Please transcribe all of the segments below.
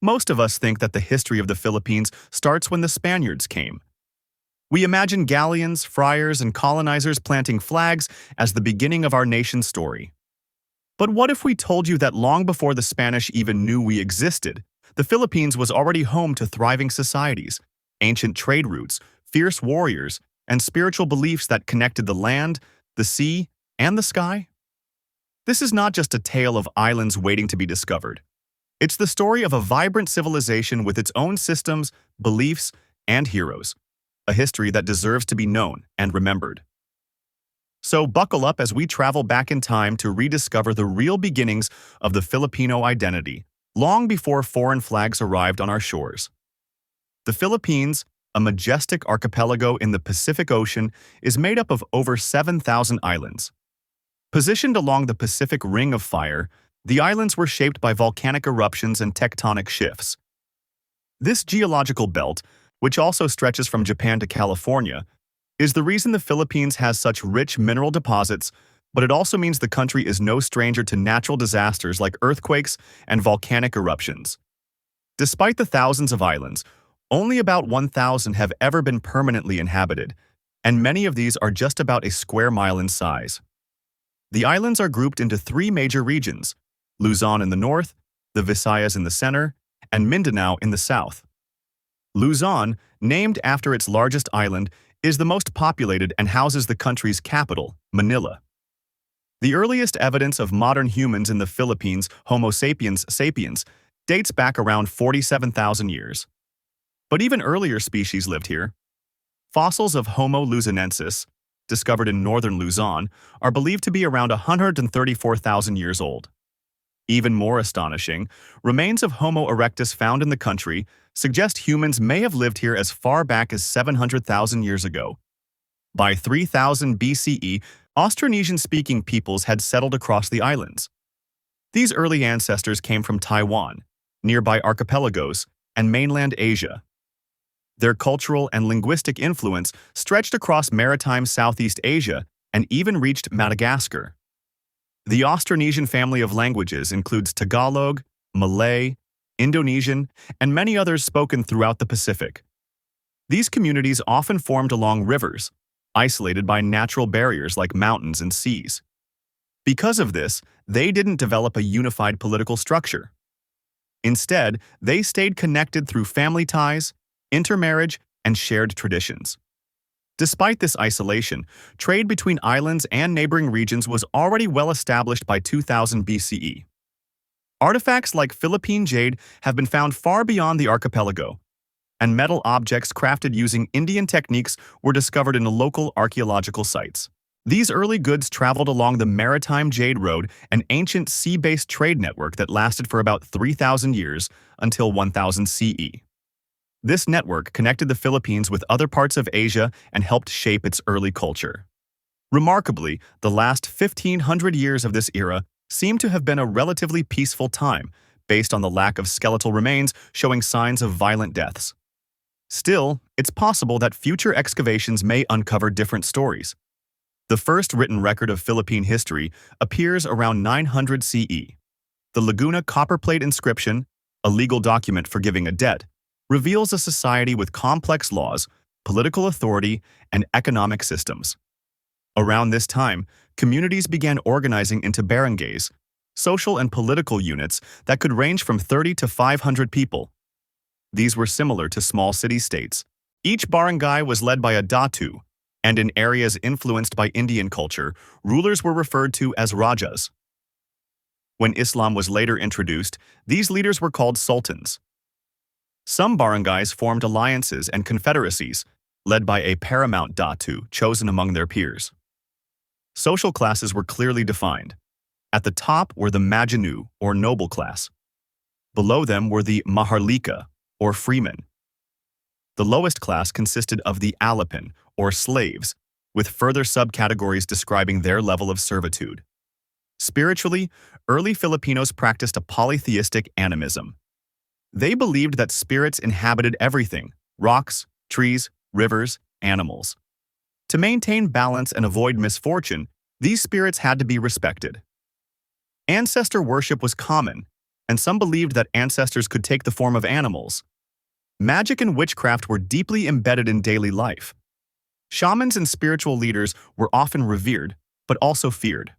Most of us think that the history of the Philippines starts when the Spaniards came. We imagine galleons, friars, and colonizers planting flags as the beginning of our nation's story. But what if we told you that long before the Spanish even knew we existed, the Philippines was already home to thriving societies, ancient trade routes, fierce warriors, and spiritual beliefs that connected the land, the sea, and the sky? This is not just a tale of islands waiting to be discovered. It's the story of a vibrant civilization with its own systems, beliefs, and heroes, a history that deserves to be known and remembered. So buckle up as we travel back in time to rediscover the real beginnings of the Filipino identity, long before foreign flags arrived on our shores. The Philippines, a majestic archipelago in the Pacific Ocean, is made up of over 7,000 islands. Positioned along the Pacific Ring of Fire, the islands were shaped by volcanic eruptions and tectonic shifts. This geological belt, which also stretches from Japan to California, is the reason the Philippines has such rich mineral deposits, but it also means the country is no stranger to natural disasters like earthquakes and volcanic eruptions. Despite the thousands of islands, only about 1,000 have ever been permanently inhabited, and many of these are just about a square mile in size. The islands are grouped into three major regions: Luzon in the north, the Visayas in the center, and Mindanao in the south. Luzon, named after its largest island, is the most populated and houses the country's capital, Manila. The earliest evidence of modern humans in the Philippines, Homo sapiens sapiens, dates back around 47,000 years. But even earlier species lived here. Fossils of Homo luzonensis, discovered in northern Luzon, are believed to be around 134,000 years old. Even more astonishing, remains of Homo erectus found in the country suggest humans may have lived here as far back as 700,000 years ago. By 3000 BCE, Austronesian-speaking peoples had settled across the islands. These early ancestors came from Taiwan, nearby archipelagos, and mainland Asia. Their cultural and linguistic influence stretched across maritime Southeast Asia and even reached Madagascar. The Austronesian family of languages includes Tagalog, Malay, Indonesian, and many others spoken throughout the Pacific. These communities often formed along rivers, isolated by natural barriers like mountains and seas. Because of this, they didn't develop a unified political structure. Instead, they stayed connected through family ties, intermarriage, and shared traditions. Despite this isolation, trade between islands and neighboring regions was already well established by 2000 BCE. Artifacts like Philippine jade have been found far beyond the archipelago, and metal objects crafted using Indian techniques were discovered in local archaeological sites. These early goods traveled along the maritime Jade Road, an ancient sea-based trade network that lasted for about 3,000 years until 1000 CE. This network connected the Philippines with other parts of Asia and helped shape its early culture. Remarkably, the last 1,500 years of this era seem to have been a relatively peaceful time, based on the lack of skeletal remains showing signs of violent deaths. Still, it's possible that future excavations may uncover different stories. The first written record of Philippine history appears around 900 CE. The Laguna Copperplate inscription, a legal document forgiving a debt, reveals a society with complex laws, political authority, and economic systems. Around this time, communities began organizing into barangays, social and political units that could range from 30 to 500 people. These were similar to small city-states. Each barangay was led by a datu, and in areas influenced by Indian culture, rulers were referred to as rajas. When Islam was later introduced, these leaders were called sultans. Some barangays formed alliances and confederacies, led by a paramount datu chosen among their peers. Social classes were clearly defined. At the top were the majanu, or noble class. Below them were the maharlika, or freemen. The lowest class consisted of the alipin, or slaves, with further subcategories describing their level of servitude. Spiritually, early Filipinos practiced a polytheistic animism. They believed that spirits inhabited everything: rocks, trees, rivers, animals. To maintain balance and avoid misfortune, these spirits had to be respected. Ancestor worship was common, and some believed that ancestors could take the form of animals. Magic and witchcraft were deeply embedded in daily life. Shamans and spiritual leaders were often revered, but also feared.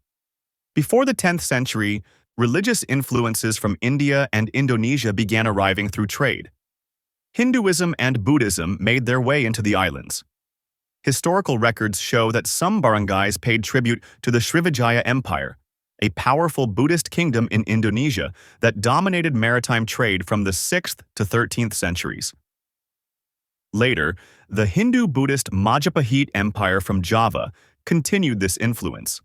Before the 10th century, religious influences from India and Indonesia began arriving through trade. Hinduism and Buddhism made their way into the islands. Historical records show that some barangays paid tribute to the Srivijaya Empire, a powerful Buddhist kingdom in Indonesia that dominated maritime trade from the 6th to 13th centuries. Later, the Hindu-Buddhist Majapahit Empire from Java continued this influence.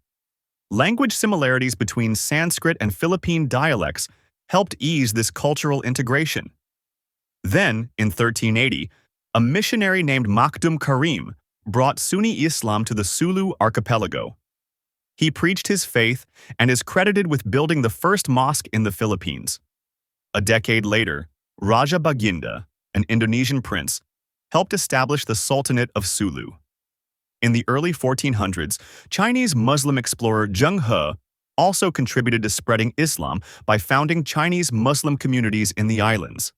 Language similarities between Sanskrit and Philippine dialects helped ease this cultural integration. Then, in 1380, a missionary named Makdum Karim brought Sunni Islam to the Sulu archipelago. He preached his faith and is credited with building the first mosque in the Philippines. A decade later, Raja Baginda, an Indonesian prince, helped establish the Sultanate of Sulu. In the early 1400s, Chinese Muslim explorer Zheng He also contributed to spreading Islam by founding Chinese Muslim communities in the islands.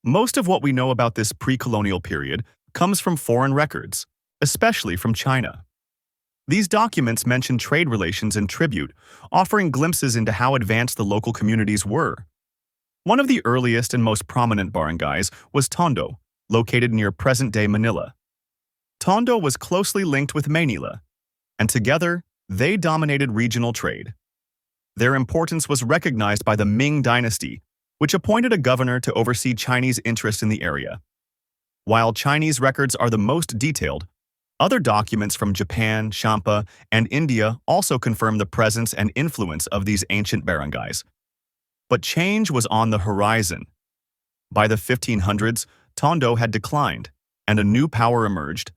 Most of what we know about this pre-colonial period comes from foreign records, especially from China. These documents mention trade relations and tribute, offering glimpses into how advanced the local communities were. One of the earliest and most prominent barangays was Tondo, located near present-day Manila. Tondo was closely linked with Manila, and together, they dominated regional trade. Their importance was recognized by the Ming dynasty, which appointed a governor to oversee Chinese interests in the area. While Chinese records are the most detailed, other documents from Japan, Champa, and India also confirm the presence and influence of these ancient barangays. But change was on the horizon. By the 1500s, Tondo had declined, and a new power emerged.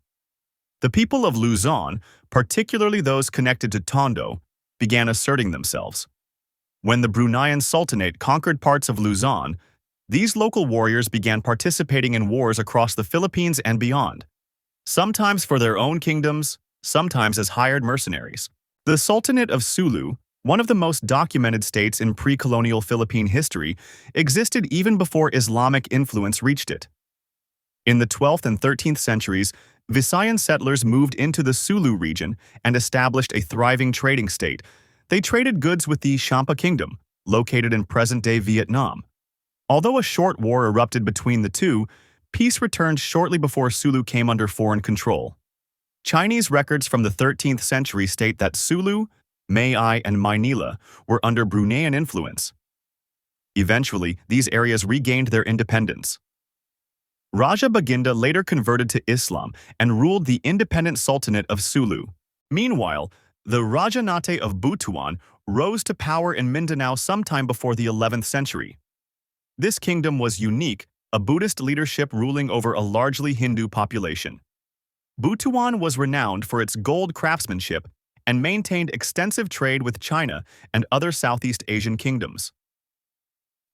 The people of Luzon, particularly those connected to Tondo, began asserting themselves. When the Bruneian Sultanate conquered parts of Luzon, these local warriors began participating in wars across the Philippines and beyond, sometimes for their own kingdoms, sometimes as hired mercenaries. The Sultanate of Sulu, one of the most documented states in pre-colonial Philippine history, existed even before Islamic influence reached it. In the 12th and 13th centuries, Visayan settlers moved into the Sulu region and established a thriving trading state. They traded goods with the Champa Kingdom, located in present-day Vietnam. Although a short war erupted between the two, peace returned shortly before Sulu came under foreign control. Chinese records from the 13th century state that Sulu, Mai, and Manila were under Bruneian influence. Eventually, these areas regained their independence. Raja Baginda later converted to Islam and ruled the independent Sultanate of Sulu. Meanwhile, the Rajanate of Butuan rose to power in Mindanao sometime before the 11th century. This kingdom was unique, a Buddhist leadership ruling over a largely Hindu population. Butuan was renowned for its gold craftsmanship and maintained extensive trade with China and other Southeast Asian kingdoms.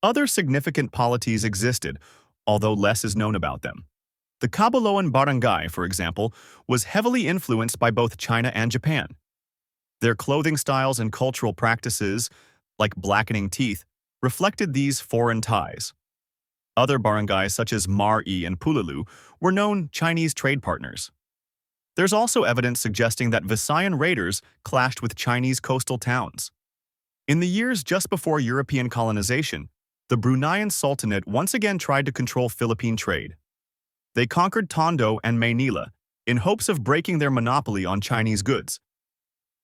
Other significant polities existed, although less is known about them. The Caboloan barangay, for example, was heavily influenced by both China and Japan. Their clothing styles and cultural practices, like blackening teeth, reflected these foreign ties. Other barangays such as Mar-i and Pulalu were known Chinese trade partners. There's also evidence suggesting that Visayan raiders clashed with Chinese coastal towns. In the years just before European colonization, the Bruneian Sultanate once again tried to control Philippine trade. They conquered Tondo and Manila in hopes of breaking their monopoly on Chinese goods.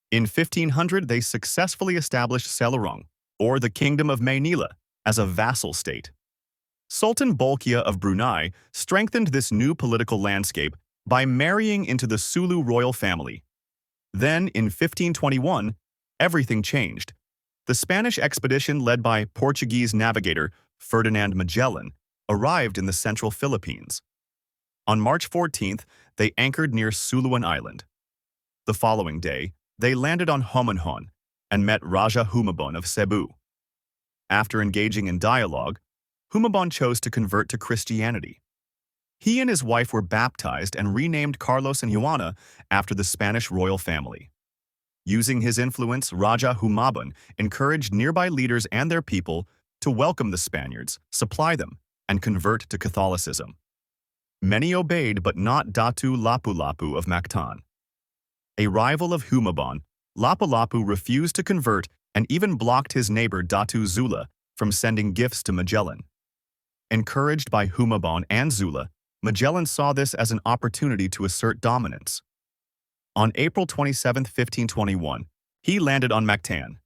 In 1500, they successfully established Selarong, or the Kingdom of Manila, as a vassal state. Sultan Bolkiah of Brunei strengthened this new political landscape by marrying into the Sulu royal family. Then, in 1521, everything changed. The Spanish expedition led by Portuguese navigator Ferdinand Magellan arrived in the central Philippines. On March 14th, they anchored near Suluan Island. The following day, they landed on Homonhon and met Raja Humabon of Cebu. After engaging in dialogue, Humabon chose to convert to Christianity. He and his wife were baptized and renamed Carlos and Juana after the Spanish royal family. Using his influence, Raja Humabon encouraged nearby leaders and their people to welcome the Spaniards, supply them, and convert to Catholicism. Many obeyed, but not Datu Lapulapu of Mactan. A rival of Humabon, Lapulapu refused to convert and even blocked his neighbor Datu Zula from sending gifts to Magellan. Encouraged by Humabon and Zula, Magellan saw this as an opportunity to assert dominance. On April 27, 1521, he landed on Mactan.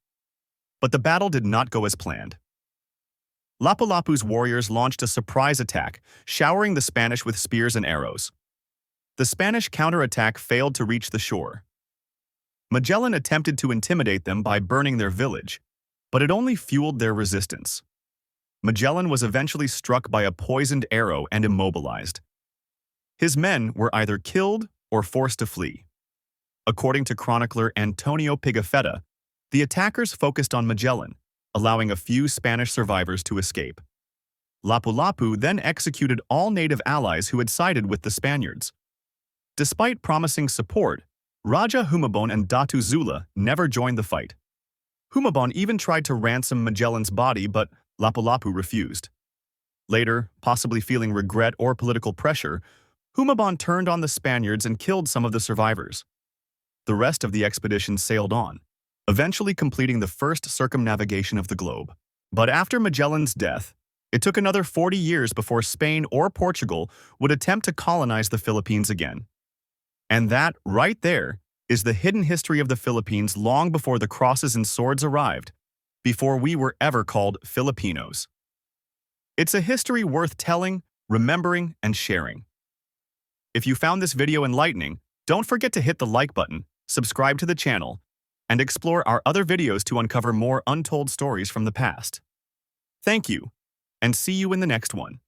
But the battle did not go as planned. Lapulapu's warriors launched a surprise attack, showering the Spanish with spears and arrows. The Spanish counterattack failed to reach the shore. Magellan attempted to intimidate them by burning their village, but it only fueled their resistance. Magellan was eventually struck by a poisoned arrow and immobilized. His men were either killed or forced to flee. According to chronicler Antonio Pigafetta, the attackers focused on Magellan, allowing a few Spanish survivors to escape. Lapulapu then executed all native allies who had sided with the Spaniards. Despite promising support, Raja Humabon and Datu Zula never joined the fight. Humabon even tried to ransom Magellan's body, but Lapulapu refused. Later, possibly feeling regret or political pressure, Humabon turned on the Spaniards and killed some of the survivors. The rest of the expedition sailed on, eventually completing the first circumnavigation of the globe. But after Magellan's death, it took another 40 years before Spain or Portugal would attempt to colonize the Philippines again. And that, right there, is the hidden history of the Philippines long before the crosses and swords arrived, before we were ever called Filipinos. It's a history worth telling, remembering, and sharing. If you found this video enlightening, don't forget to hit the like button, subscribe to the channel, and explore our other videos to uncover more untold stories from the past. Thank you, and see you in the next one.